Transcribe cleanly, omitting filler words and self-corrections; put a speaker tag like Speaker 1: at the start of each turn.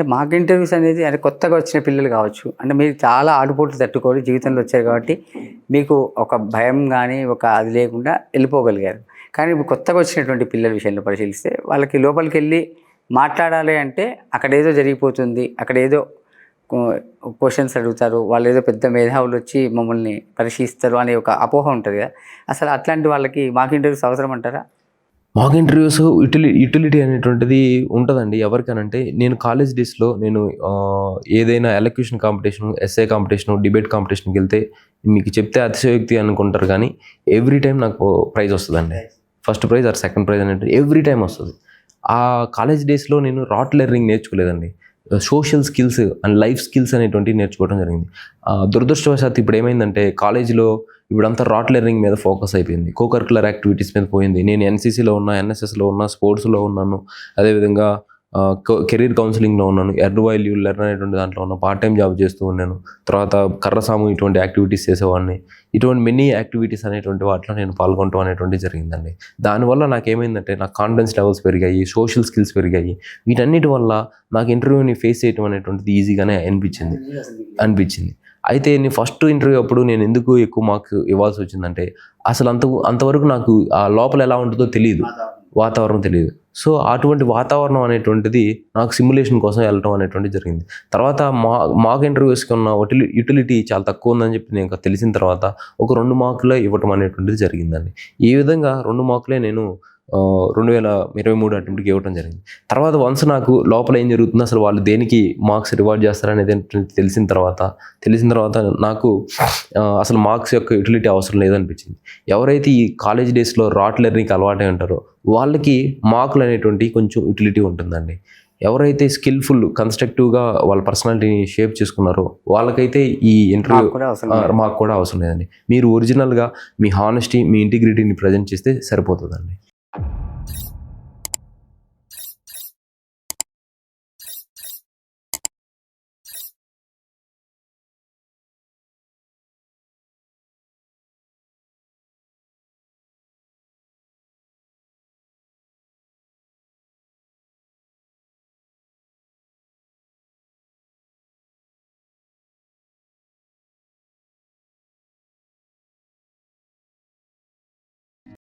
Speaker 1: అంటే mock interviews అనేది అంటే కొత్తగా వచ్చిన పిల్లలు కావచ్చు. అంటే మీరు చాలా ఆటుపోట్లు తట్టుకొని జీవితంలో వచ్చారు కాబట్టి మీకు ఒక భయం కానీ ఒక అది లేకుండా వెళ్ళిపోగలిగారు. కానీ ఇప్పుడు కొత్తగా వచ్చినటువంటి పిల్లల విషయంలో పరిశీలిస్తే వాళ్ళకి లోపలికి వెళ్ళి మాట్లాడాలి అంటే అక్కడ ఏదో జరిగిపోతుంది, అక్కడ ఏదో క్వశ్చన్స్ అడుగుతారు, వాళ్ళు ఏదో పెద్ద మేధావులు వచ్చి మమ్మల్ని పరీక్షిస్తారు అనే ఒక అపోహ ఉంటుంది కదా. అసలు అట్లాంటి వాళ్ళకి మాక్ ఇంటర్వ్యూస్ అవసరం అంటారా?
Speaker 2: మాక్ ఇంటర్వ్యూస్ యూటిలిటీ అనేటువంటిది ఉంటుందండి ఎవరికనంటే. నేను కాలేజ్ డేస్లో నేను ఏదైనా elocution competition, essay competition, debate కాంపిటీషన్కి వెళ్తే మీకు చెప్తే అతిశయోక్తి అనుకుంటారు, కానీ ఎవ్రీ టైం నాకు ప్రైజ్ వస్తుందండి. First prize or second prize అనేది ఎవ్రీ టైం వస్తుంది. ఆ కాలేజ్ డేస్లో నేను రాట్ లెర్నింగ్ నేర్చుకోలేదండి. Social skills and life skills అనేటువంటివి నేర్చుకోవడం జరిగింది. దురదృష్టవశాత్తు ఇప్పుడు ఏమైందంటే కాలేజీలో ఇప్పుడంతా రాట్ లెర్నింగ్ మీద ఫోకస్ అయిపోయింది, కోకరికులర్ యాక్టివిటీస్ మీద పోయింది. నేను ఎన్సీసీలో ఉన్నా, ఎన్ఎస్ఎస్లో ఉన్నా, స్పోర్ట్స్లో ఉన్నాను, అదేవిధంగా కెరీర్ కౌన్సిలింగ్లో ఉన్నాను, ఎర్వైల్ యూ లెర్న్ అనేటువంటి దాంట్లో ఉన్న పార్ట్ టైం జాబ్ చేస్తూ ఉన్నాను. తర్వాత కర్రసాము ఇటువంటి యాక్టివిటీస్ చేసేవాడిని. ఇటువంటి మెనీ యాక్టివిటీస్ అనేటువంటి వాటిలో నేను పాల్గొనడం అనేటువంటిది జరిగిందండి. దానివల్ల నాకేమైందంటే నాకు కాన్ఫిడెన్స్ లెవెల్స్ పెరిగాయి, సోషల్ స్కిల్స్ పెరిగాయి. వీటన్నిటి వల్ల నాకు ఇంటర్వ్యూని ఫేస్ చేయడం అనేటువంటిది ఈజీగానే అనిపించింది. అయితే నేను ఫస్ట్ ఇంటర్వ్యూ అప్పుడు నేను ఎందుకు ఎక్కువ మార్క్స్ ఇవ్వాల్సి వచ్చిందంటే అసలు అంతవరకు నాకు ఆ లోపల ఎలా ఉంటుందో తెలియదు, వాతావరణం తెలియదు. సో అటువంటి వాతావరణం అనేటువంటిది నాకు సిమ్యులేషన్ కోసం వెళ్ళడం అనేటువంటిది జరిగింది. తర్వాత మాక్ ఇంటర్వ్యూస్కి ఉన్న యూటిలిటీ చాలా తక్కువ ఉందని చెప్పి నేను తెలిసిన తర్వాత ఒక 2 మార్కులే ఇవ్వటం అనేటువంటిది జరిగిందండి. ఈ విధంగా 2 మార్కులే నేను 2023 అటెంప్ట్కి ఇవ్వడం జరిగింది. తర్వాత వన్స్ నాకు లోపల ఏం జరుగుతుందో, అసలు వాళ్ళు దేనికి మార్క్స్ రివార్డ్ చేస్తారనేది తెలిసిన తర్వాత నాకు అసలు మార్క్స్ యొక్క యూటిలిటీ అవసరం లేదనిపించింది. ఎవరైతే ఈ కాలేజ్ డేస్లో రాట్ లెర్నింగ్కి అలవాటై ఉంటారో వాళ్ళకి మార్కులు అనేటువంటి కొంచెం యూటిలిటీ ఉంటుందండి. ఎవరైతే స్కిల్ఫుల్ కన్స్ట్రక్టివ్గా వాళ్ళ పర్సనాలిటీని షేప్ చేసుకున్నారో వాళ్ళకైతే ఈ ఇంటర్వ్యూ మాకు కూడా అవసరం లేదండి. మీరు ఒరిజినల్గా మీ హానెస్టీ, మీ ఇంటిగ్రిటీని ప్రజెంట్ చేస్తే సరిపోతుందండి.